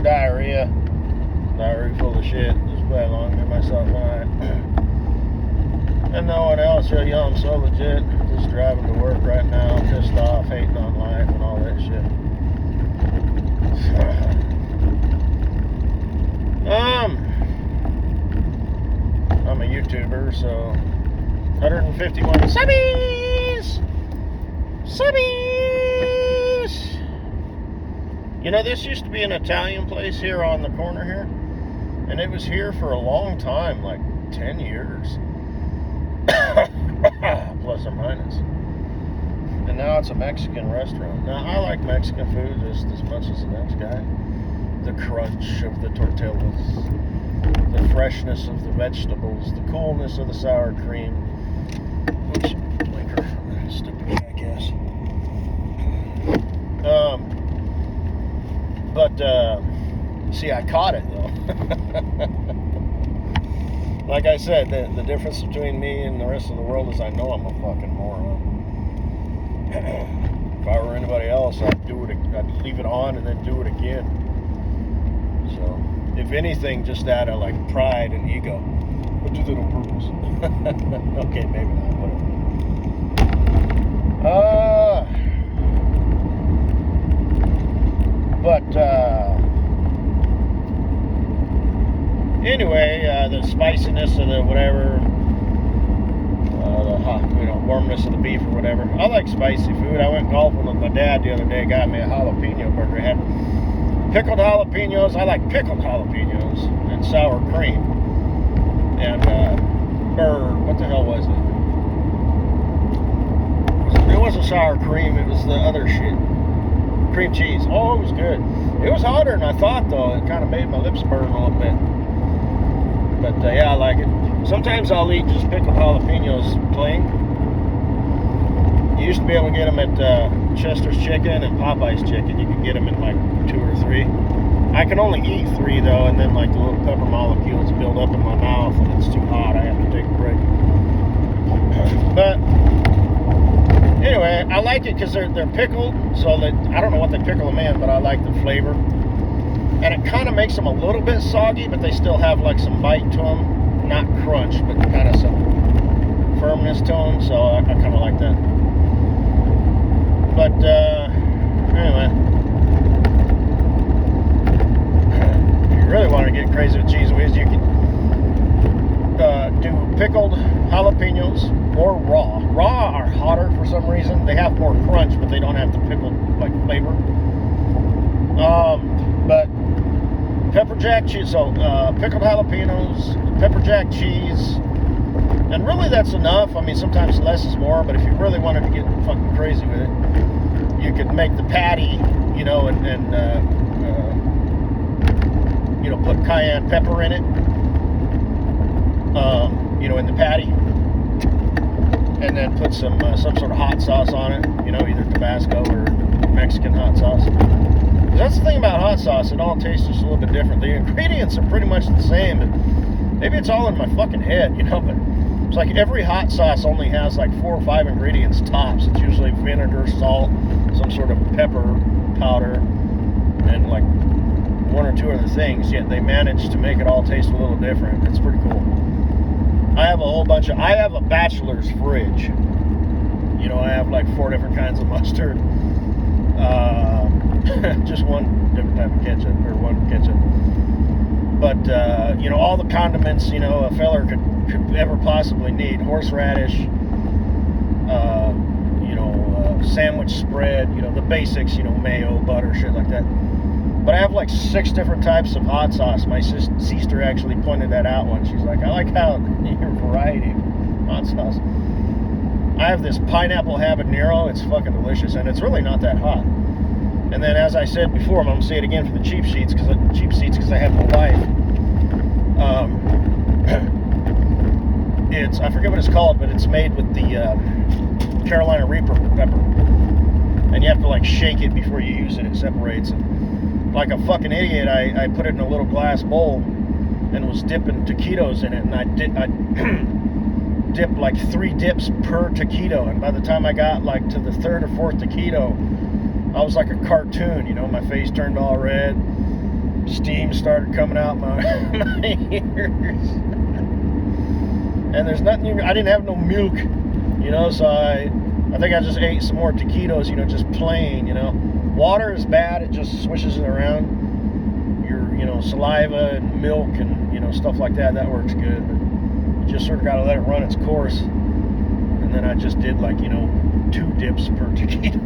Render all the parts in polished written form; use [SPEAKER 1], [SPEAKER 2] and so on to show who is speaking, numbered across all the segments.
[SPEAKER 1] diarrhea full of shit. Just play along to myself tonight. And no one else. You know, I'm so legit. Just driving to work right now, pissed off, hating on life and all that shit. I'm a YouTuber, so 151 subbies. You know, this used to be an Italian place here on the corner here, and it was here for a long time, like 10 years. Plus or minus. And now it's a Mexican restaurant. Now, I like Mexican food just as much as the next guy. The crunch of the tortillas, the freshness of the vegetables, the coolness of the sour cream. Oops, blinker, stupid jackass. See, I caught it though. Like I said, the difference between me and the rest of the world is I know I'm a fucking moron. If I were anybody else, I'd leave it on and then do it again. So, if anything, just out of like pride and ego. I do that on purpose. Okay, maybe not, whatever. Anyway, the spiciness of the whatever, warmness of the beef or whatever. I like spicy food. I went golfing with my dad the other day. Got me a jalapeno burger. It had pickled jalapenos. I like pickled jalapenos and sour cream. And what the hell was it? It wasn't sour cream. It was the other shit. Cream cheese. Oh, it was good. It was hotter than I thought, though. It kind of made my lips burn a little bit. But yeah, I like it. Sometimes I'll eat just pickled jalapenos plain. You used to be able to get them at Chester's Chicken and Popeye's Chicken. You could get them in like 2 or 3. I can only eat 3 though, and then like the little pepper molecules build up in my mouth, and it's too hot. I have to take a break. But anyway, I like it because they're pickled, so that I don't know what they pickle them in, but I like the flavor. And it kind of makes them a little bit soggy, but they still have like some bite to them. Not crunch, but kind of some firmness to them. So I kind of like that. But anyway, if you really want to get crazy with cheese whiz, you can do pickled jalapenos or raw. Raw are hotter for some reason. They have more crunch, but they don't have the pickled like flavor. But pepper jack cheese, so pickled jalapenos, pepper jack cheese, and really that's enough. I mean, sometimes less is more, but if you really wanted to get fucking crazy with it, you could make the patty, you know, and put cayenne pepper in it, in the patty, and then put some sort of hot sauce on it, either Tabasco or Mexican hot sauce. That's the thing about hot sauce, it all tastes just a little bit different. The ingredients are pretty much the same, but maybe it's all in my fucking head, but it's like every hot sauce only has like 4 or 5 ingredients tops. It's usually vinegar, salt, some sort of pepper powder, and like 1 or 2 other things, yet they manage to make it all taste a little different. It's pretty cool. I have a bachelor's fridge. I have like 4 different kinds of mustard. Just 1 different type of ketchup, or 1 ketchup. But, all the condiments, a feller could ever possibly need. Horseradish, sandwich spread, the basics, mayo, butter, shit like that. But I have like 6 different types of hot sauce. My sister actually pointed that out once. She's like, I like how your variety of hot sauce. I have this pineapple habanero. It's fucking delicious, and it's really not that hot. And then, as I said before, I'm going to say it again for the cheap seats because I have my wife. I forget what it's called, but it's made with the Carolina Reaper pepper. And you have to like shake it before you use it. It separates. And like a fucking idiot, I put it in a little glass bowl and was dipping taquitos in it. And I dipped like 3 dips per taquito. And by the time I got like to the 3rd or 4th taquito, I was like a cartoon, my face turned all red. steam started coming out my ears. And there's nothing, I didn't have no milk, so I think I just ate some more taquitos, just plain, Water is bad, it just swishes it around. Your, saliva and milk and, stuff like that works good. But you just sort of got to let it run its course. And then I just did 2 dips per taquito.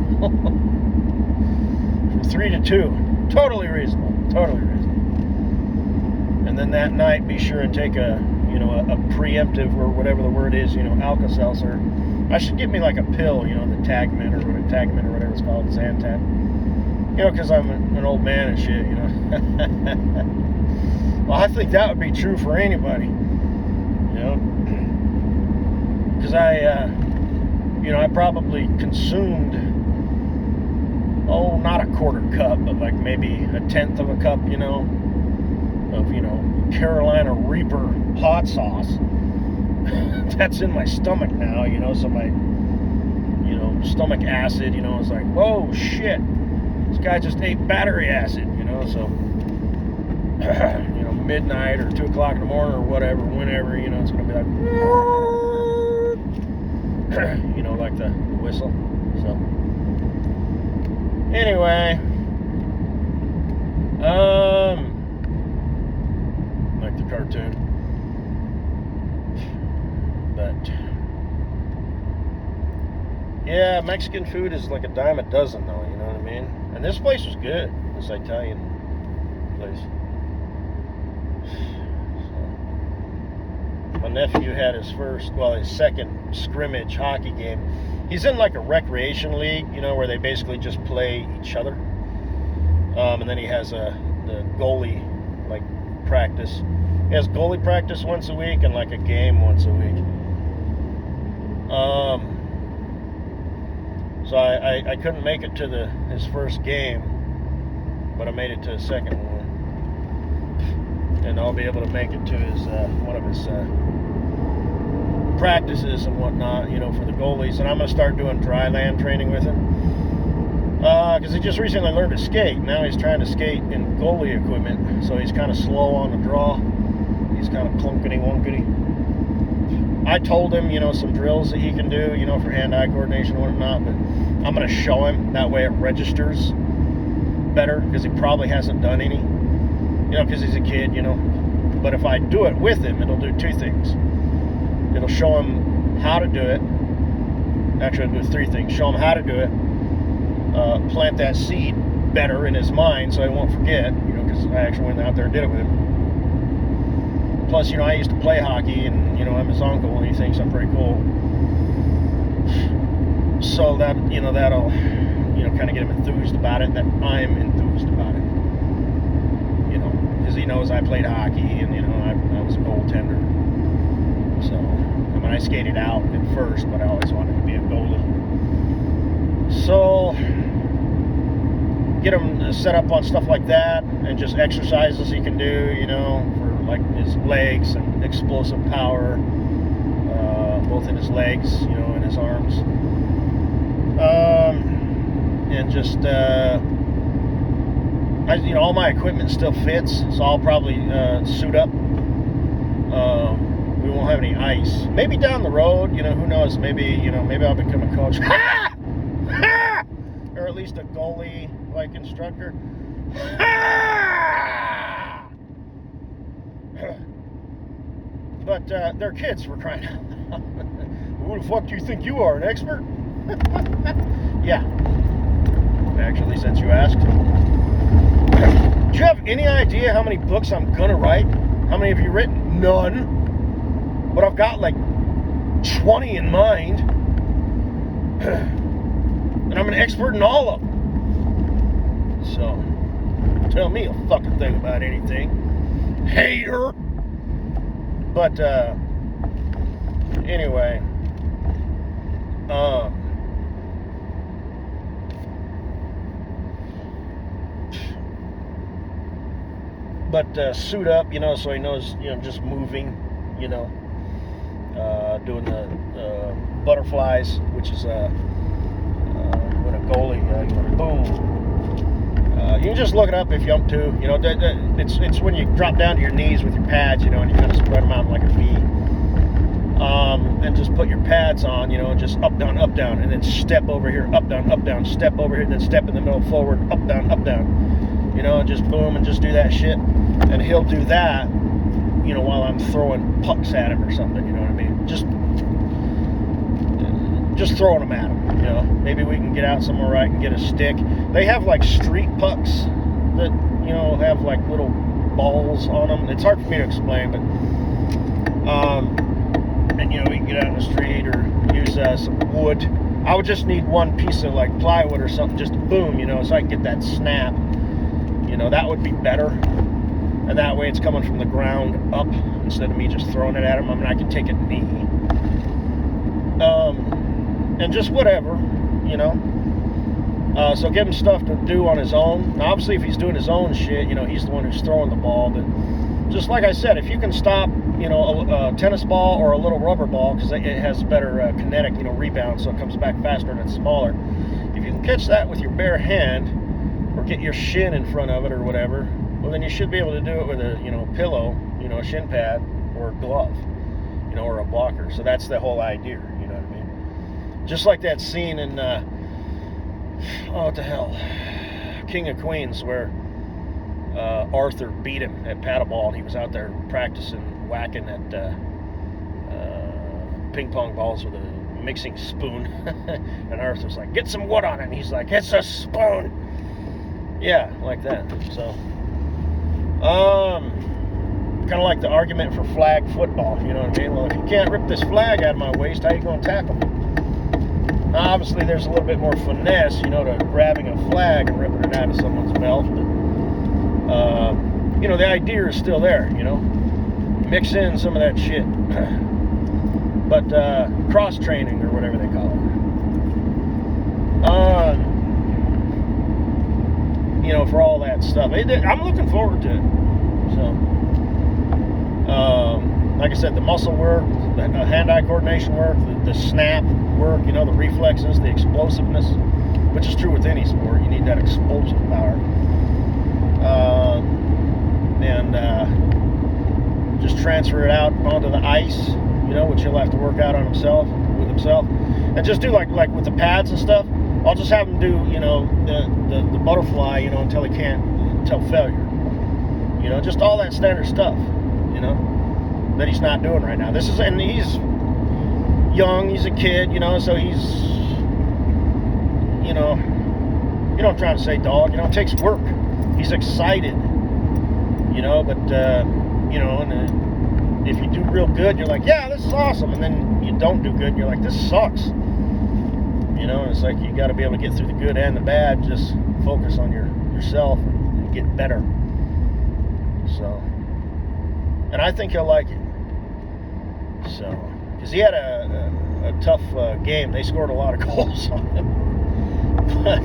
[SPEAKER 1] From 3 to 2. Totally reasonable. And then that night, be sure and take a preemptive, or whatever the word is, Alka-Seltzer. I should get me a pill, the Tagmin or whatever it's called, Zantac. Because I'm an old man and shit, Well, I think that would be true for anybody, Because I probably consumed, not a quarter cup, but maybe a 1/10 of a cup, of, Carolina Reaper hot sauce. That's in my stomach now, so my, stomach acid, is like, whoa, shit. This guy just ate battery acid, so, midnight or 2 o'clock in the morning or whatever, whenever, it's going to be like, like the whistle. So, anyway, like the cartoon. But, yeah, Mexican food is like a dime a dozen, though, you know what I mean? And this place was good, this Italian place. So, my nephew had his second scrimmage hockey game. He's in a recreation league, where they basically just play each other. And then he has the goalie, practice. He has goalie practice once a week and, a game once a week. So I couldn't make it to his first game, but I made it to his second one. And I'll be able to make it to his one of his practices and whatnot, for the goalies. And I'm going to start doing dry land training with him. Because he just recently learned to skate. Now he's trying to skate in goalie equipment, so he's kind of slow on the draw. He's kind of clunkety-wonkety. I told him, some drills that he can do, for hand-eye coordination and whatnot, but I'm going to show him. That way it registers better, because he probably hasn't done any, because he's a kid, But if I do it with him, it'll do 2 things. It'll show him how to do it. Actually, it'll do 3 things. Show him how to do it. Plant that seed better in his mind so he won't forget, because I actually went out there and did it with him. Plus, I used to play hockey, and, I'm his uncle, and he thinks I'm pretty cool. So that, that'll, kind of get him enthused about it, that I'm enthused about it. Because he knows I played hockey, and, I was a goaltender. So, I skated out at first, but I always wanted to be a goalie. So, get him set up on stuff like that, and just exercises he can do, for his legs and explosive power, both in his legs, and his arms. And just, all my equipment still fits, so I'll probably suit up. We won't have any ice. Maybe down the road, who knows? Maybe I'll become a coach. Or at least a goalie instructor. But they're kids, for crying out loud. Who the fuck do you think you are, an expert? Yeah. Actually, since you asked. Do you have any idea how many books I'm gonna write? How many have you written? None. But I've got 20 in mind. And I'm an expert in all of them. So, tell me a fucking thing about anything. Hater! But, anyway. Suit up, so he knows, just moving, doing the butterflies, which is when a goalie, boom, You can just look it up if you want to. You know, it's when you drop down to your knees with your pads, you know, and you kind of spread them out like a V. And just put your pads on, you know, and just up, down, and then step over here, up, down, step over here, then step in the middle, forward, up, down, you know, and just boom, and just do that shit. And he'll do that, you know, while I'm throwing pucks at him or something, you know what I mean? Just throwing them at him, you know. Maybe we can get out somewhere where I can get a stick. They have like street pucks that, you know, have like little balls on them. It's hard for me to explain, but and you know, we can get out in the street or use some wood. I would just need one piece of like plywood or something, just boom, you know, so I can get that snap. You know, that would be better. And that way it's coming from the ground up instead of me just throwing it at him. I mean, I can take a knee. And just whatever, you know. So give him stuff to do on his own. Now, obviously, if he's doing his own shit, you know, he's the one who's throwing the ball. But just like I said, if you can stop, you know, a tennis ball or a little rubber ball, because it has better kinetic, you know, rebound, so it comes back faster and it's smaller. If you can catch that with your bare hand or get your shin in front of it or whatever, well, then you should be able to do it with a, you know, pillow, you know, a shin pad or a glove, you know, or a blocker. So that's the whole idea, you know what I mean? Just like that scene in, what the hell, King of Queens, where Arthur beat him at paddleball, and he was out there practicing whacking at ping pong balls with a mixing spoon. And Arthur's like, get some wood on it. And he's like, it's a spoon. Yeah, like that. So, kind of like the argument for flag football. You know what I mean? Well, if you can't rip this flag out of my waist, how you going to tackle me? Now, obviously, there's a little bit more finesse, you know, to grabbing a flag and ripping it out of someone's belt. But, you know, the idea is still there, you know. Mix in some of that shit. But cross-training or whatever they call it. You know, for all that stuff. I'm looking forward to it. So, like I said, the muscle work, the hand-eye coordination work, the snap work, you know, the reflexes, the explosiveness, which is true with any sport. You need that explosive power. And just transfer it out onto the ice, you know, which he'll have to work out on himself, and just do like with the pads and stuff. I'll just have him do, you know, the butterfly, you know, until failure. You know, just all that standard stuff, you know, that he's not doing right now. And he's young, he's a kid, you know, so he's, you know I'm trying to say, dog, you know, it takes work. He's excited, you know, but, you know, and if you do real good, you're like, yeah, this is awesome. And then you don't do good, and you're like, this sucks. You know, and it's like you got to be able to get through the good and the bad. Just focus on yourself and get better. So, and I think he'll like it. So, because he had a tough game. They scored a lot of goals on him. But,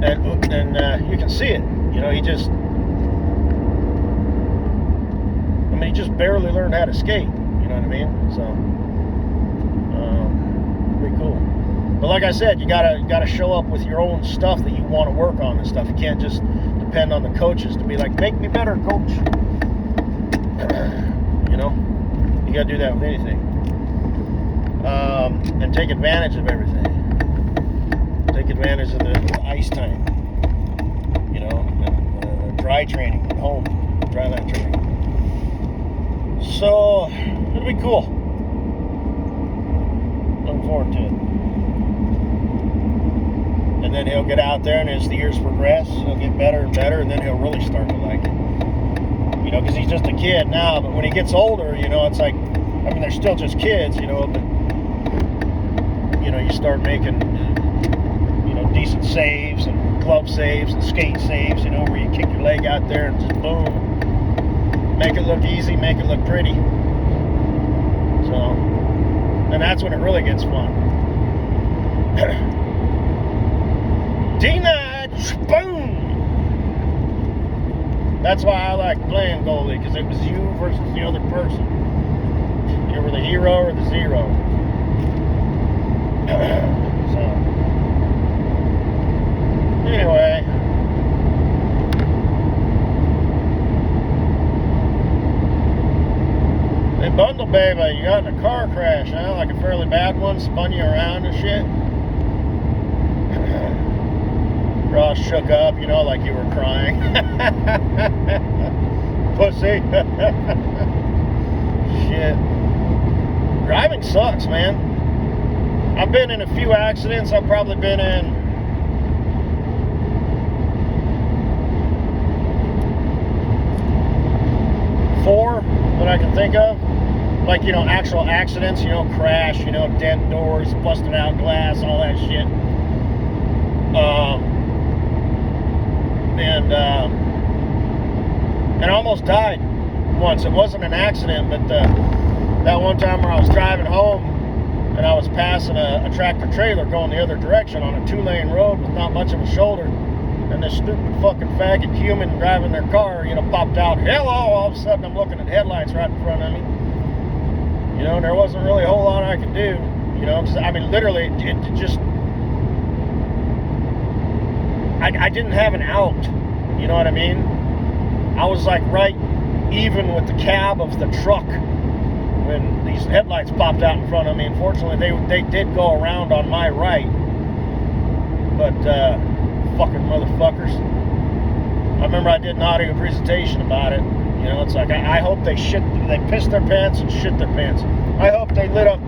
[SPEAKER 1] and you can see it. You know, he just barely learned how to skate. You know what I mean? So, pretty cool. But like I said, you gotta show up with your own stuff that you want to work on and stuff. You can't just depend on the coaches to be like, make me better, coach. You know, you gotta do that with anything. And take advantage of everything. Take advantage of the ice time. You know, and, dry training at home, dry land training. So it'll be cool. Looking forward to it. And then he'll get out there, and as the years progress, he'll get better and better, and then he'll really start to like it. You know, because he's just a kid now, but when he gets older, you know, it's like, I mean, they're still just kids, you know, but, you know, you start making, you know, decent saves and glove saves and skate saves, you know, where you kick your leg out there and just boom. Make it look easy, make it look pretty. So, and that's when it really gets fun. Denied, boom! That's why I like playing goalie, because it was you versus the other person. You were the hero or the zero. So, got in a car crash, huh? Like a fairly bad one, spun you around and shit. Ross shook up, you know, like you were crying. Pussy. Shit. Driving sucks, man. I've been in a few accidents. I've probably been in 4 that I can think of. Like, you know, actual accidents, you know, crash, you know, dent doors, busted out glass, all that shit. And I almost died once. It wasn't an accident, but that one time where I was driving home and I was passing a tractor trailer going the other direction on a 2-lane road with not much of a shoulder, and this stupid fucking faggot human driving their car, you know, popped out. Hello! All of a sudden I'm looking at headlights right in front of me. You know, and there wasn't really a whole lot I could do. You know, 'cause, I mean, literally, it just... I didn't have an out. You know what I mean? I was like right even with the cab of the truck when these headlights popped out in front of me. Unfortunately, they did go around on my right. But, fucking motherfuckers. I remember I did an audio presentation about it. You know, it's like, I hope they pissed their pants and shit their pants. I hope they lit up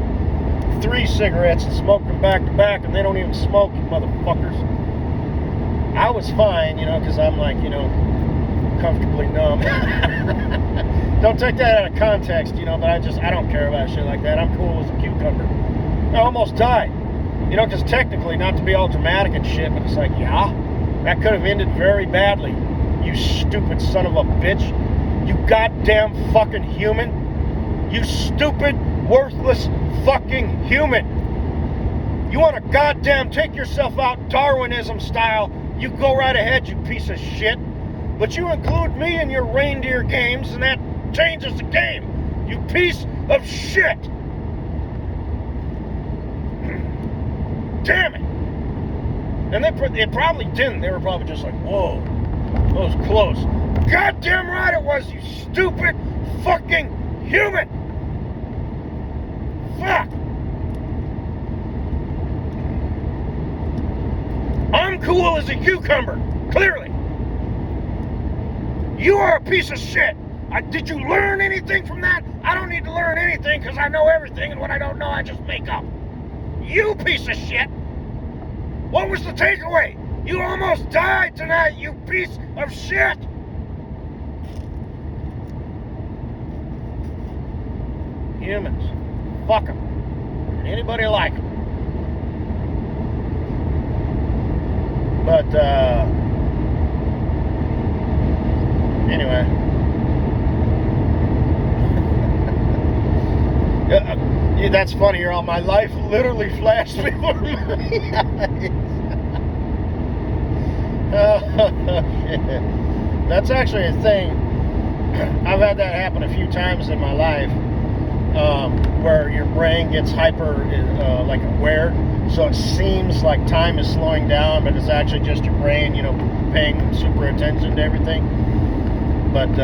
[SPEAKER 1] 3 cigarettes and smoked them back to back, and they don't even smoke, you motherfuckers. I was fine, you know, because I'm like, you know, comfortably numb. Don't take that out of context, you know, but I don't care about shit like that. I'm cool as a cucumber. I almost died. You know, because technically, not to be all dramatic and shit, but it's like, yeah, that could have ended very badly. You stupid son of a bitch. You goddamn fucking human. You stupid, worthless fucking human. You want to goddamn take yourself out Darwinism style, you go right ahead, you piece of shit. But you include me in your reindeer games, and that changes the game. You piece of shit. Damn it. And it probably didn't. They were probably just like, whoa, that was close. Goddamn right it was, you stupid fucking human. Fuck. I'm cool as a cucumber, clearly. You are a piece of shit. Did you learn anything from that? I don't need to learn anything because I know everything, and what I don't know, I just make up. You piece of shit. What was the takeaway? You almost died tonight, you piece of shit. Humans. Fuck them. Anybody like them. But, anyway. Yeah, that's funny, you're all, my life literally flashed before my eyes. Oh, shit. That's actually a thing. I've had that happen a few times in my life, where your brain gets hyper, like aware. So it seems like time is slowing down, but it's actually just your brain, you know, paying super attention to everything. But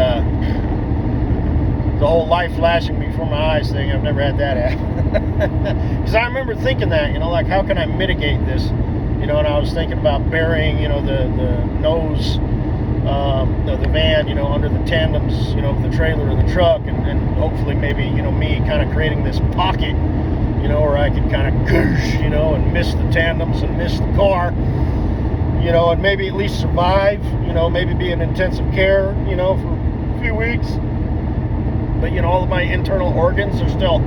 [SPEAKER 1] the whole life flashing before my eyes thing, I've never had that happen. Because I remember thinking that, you know, like, how can I mitigate this? You know, and I was thinking about burying, you know, the nose of the van, you know, under the tandems, you know, of the trailer or the truck, and hopefully maybe, you know, me kind of creating this pocket, you know, where I could kind of goosh, you know, and miss the tandems and miss the car, you know, and maybe at least survive, you know, maybe be in intensive care, you know, for a few weeks. But, you know, all of my internal organs are still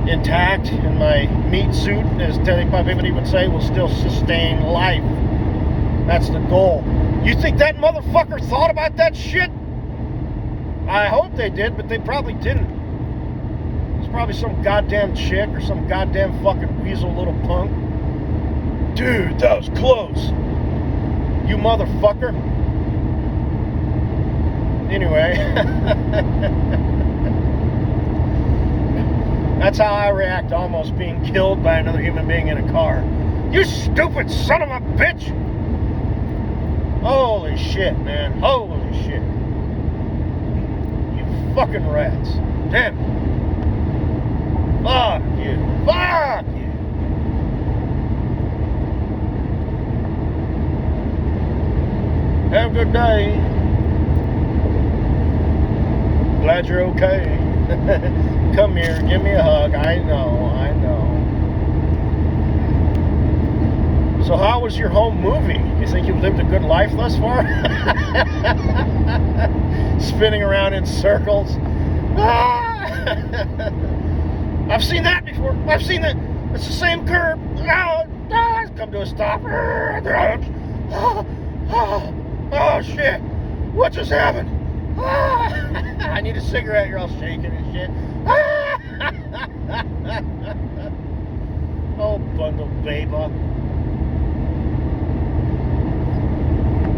[SPEAKER 1] intact, and my meat suit, as Teddy Pavimity would say, will still sustain life. That's the goal. You think that motherfucker thought about that shit? I hope they did, but they probably didn't. It's probably some goddamn chick or some goddamn fucking weasel little punk. Dude, that was close. You motherfucker. Anyway. That's how I react to almost being killed by another human being in a car. You stupid son of a bitch! Holy shit, man. Holy shit. You fucking rats. Damn. Fuck you. Have a good day. Glad you're okay. Come here, give me a hug. I know. So how was your home movie? You think you've lived a good life thus far? Spinning around in circles. I've seen that before. I've seen that. It's the same curve. Come to a stop. Oh shit. What just happened? I need a cigarette. You're all shaking and shit. Oh, bundle babe.